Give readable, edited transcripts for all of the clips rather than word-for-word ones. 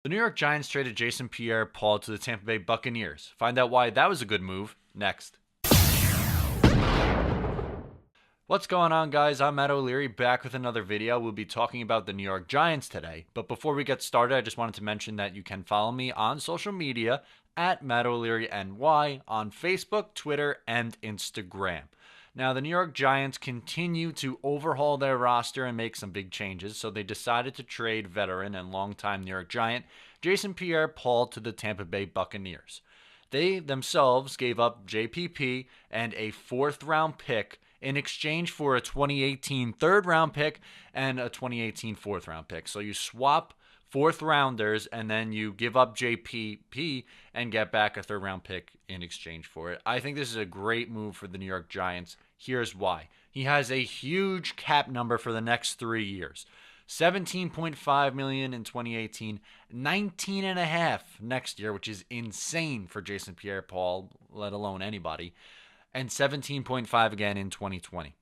The New York Giants traded Jason Pierre-Paul to the Tampa Bay Buccaneers. Find out why that was a good move next. What's going on, guys? I'm Matt O'Leary, back with another video. We'll be talking about the New York Giants today. But before we get started, I just wanted to mention that you can follow me on social media at Matt O'Leary NY on Facebook, Twitter, and Instagram. Now, the New York Giants continue to overhaul their roster and make some big changes, so they decided to trade veteran and longtime New York Giant Jason Pierre-Paul to the Tampa Bay Buccaneers. They themselves gave up JPP and a fourth-round pick in exchange for a 2018 third-round pick and a 2018 fourth-round pick. So you swap fourth-rounders and then you give up JPP and get back a third-round pick in exchange for it. I think this is a great move for the New York Giants. Here's why. He has a huge cap number for the next 3 years. $17.5 million in 2018, $19.5 next year, which is insane for Jason Pierre-Paul, let alone anybody, and $17.5 again in 2020.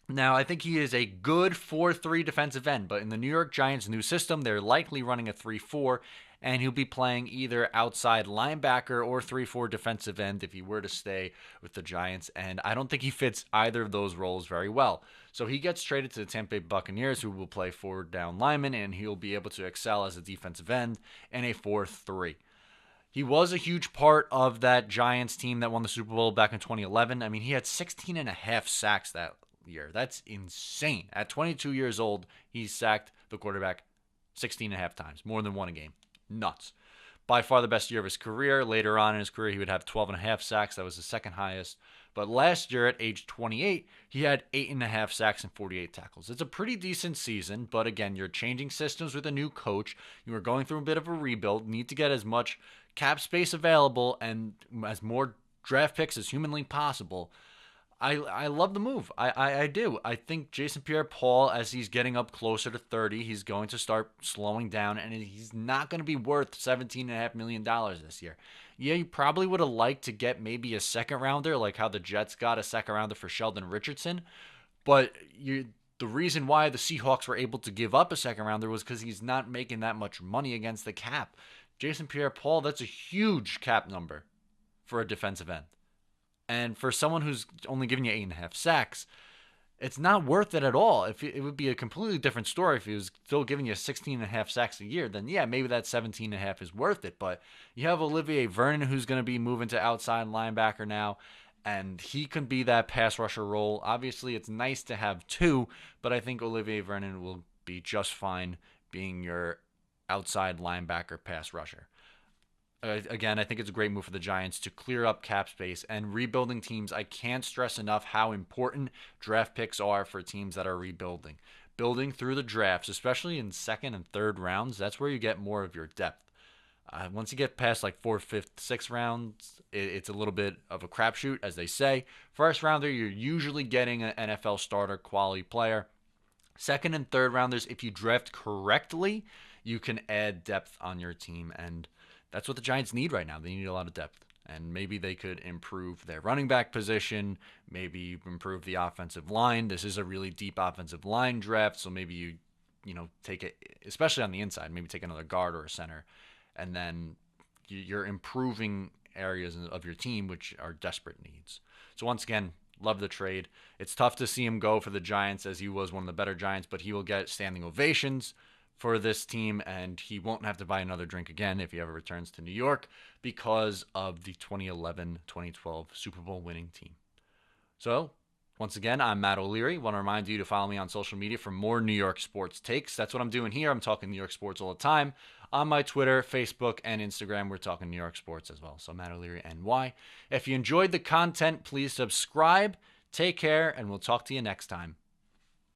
Now, I think he is a good 4-3 defensive end, but in the New York Giants' new system, they're likely running a 3-4, and he'll be playing either outside linebacker or 3-4 defensive end if he were to stay with the Giants, and I don't think he fits either of those roles very well. So he gets traded to the Tampa Bay Buccaneers, who will play forward down lineman, and he'll be able to excel as a defensive end in a 4-3. He was a huge part of that Giants team that won the Super Bowl back in 2011. I mean, he had 16 and a half sacks that year. That's insane. At 22 years old, he sacked the quarterback 16 and a half times, more than one a game. Nuts. By far the best year of his career. Later on in his career, he would have 12 and a half sacks. That was the second highest. But last year at age 28, he had 8.5 sacks and 48 tackles. It's a pretty decent season, but again, you're changing systems with a new coach. You are going through a bit of a rebuild. Need to get as much cap space available and as more draft picks as humanly possible. I love the move. I do. I think Jason Pierre-Paul, as he's getting up closer to 30, he's going to start slowing down, and he's not going to be worth $17.5 million this year. Yeah, you probably would have liked to get maybe a second rounder, like how the Jets got a second rounder for Sheldon Richardson, but the reason why the Seahawks were able to give up a second rounder was because he's not making that much money against the cap. Jason Pierre-Paul, that's a huge cap number for a defensive end. And for someone who's only giving you 8.5 sacks, it's not worth it at all. If it would be a completely different story if he was still giving you 16.5 sacks a year, then yeah, maybe that 17.5 is worth it. But you have Olivier Vernon, who's going to be moving to outside linebacker now, and he can be that pass rusher role. Obviously, it's nice to have two, but I think Olivier Vernon will be just fine being your outside linebacker pass rusher. Again, I think it's a great move for the Giants to clear up cap space and rebuilding teams. I can't stress enough how important draft picks are for teams that are rebuilding. Building through the drafts, especially in second and third rounds, that's where you get more of your depth. Once you get past like fourth, fifth, sixth rounds, it's a little bit of a crapshoot, as they say. First rounder, you're usually getting an NFL starter quality player. Second and third rounders, if you draft correctly, you can add depth on your team, and that's what the Giants need right now. They need a lot of depth. And maybe they could improve their running back position, maybe improve the offensive line. This is a really deep offensive line draft, so maybe you take it, especially on the inside, maybe take another guard or a center, and then you're improving areas of your team which are desperate needs. So once again, love the trade. It's tough to see him go for the Giants as he was one of the better Giants, but he will get standing ovations for this team, and he won't have to buy another drink again if he ever returns to New York because of the 2011-2012 Super Bowl winning team. So, once again, I'm Matt O'Leary. Want to remind you to follow me on social media for more New York sports takes. That's what I'm doing here. I'm talking New York sports all the time. On my Twitter, Facebook, and Instagram, we're talking New York sports as well. So, Matt O'Leary NY. If you enjoyed the content, please subscribe. Take care, and we'll talk to you next time.